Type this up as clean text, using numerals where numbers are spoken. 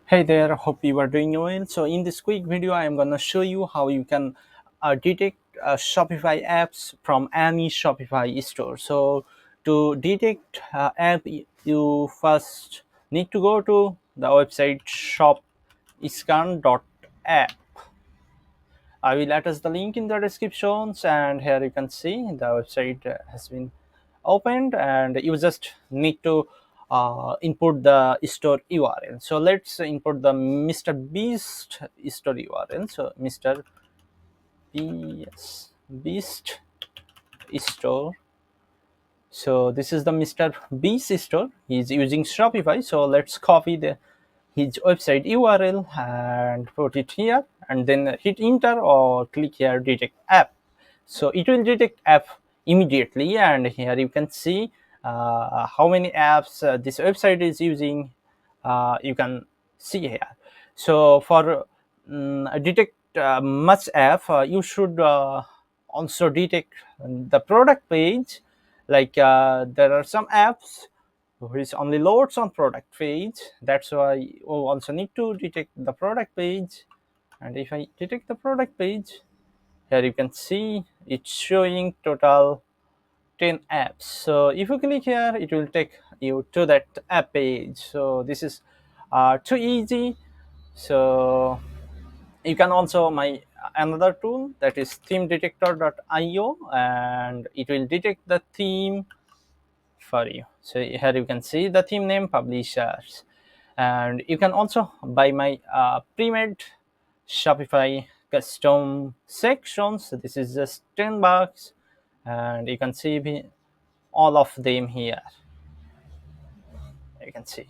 Hey there, hope you are doing well. So in this quick video, I am gonna show you how you can detect Shopify apps from any Shopify store. So to detect app, you first need to go to the website shopscan.app. I will attach the link in the descriptions, and here you can see the website has been opened, and you just need to input the store URL. So let's input the Mr. Beast store URL. So Mr. Beast store. So this is the Mr. Beast store. He's using Shopify. So let's copy the his website URL and put it here, and then hit enter or click here detect app. So it will detect app immediately, and here you can see how many apps this website is using. You can see here. So for detect much app, you should also detect the product page. Like there are some apps which only loads on product page. That's why you also need to detect the product page. And if I detect the product page, here you can see it's showing total 10 apps. So if you click here, it will take you to that app page. So this is too easy. So you can also my another tool, that is themedetector.io, and it will detect the theme for you. So here you can see the theme name, publishers, and you can also buy my pre-made Shopify custom sections. So this is just $10, and you can see all of them here. You can see.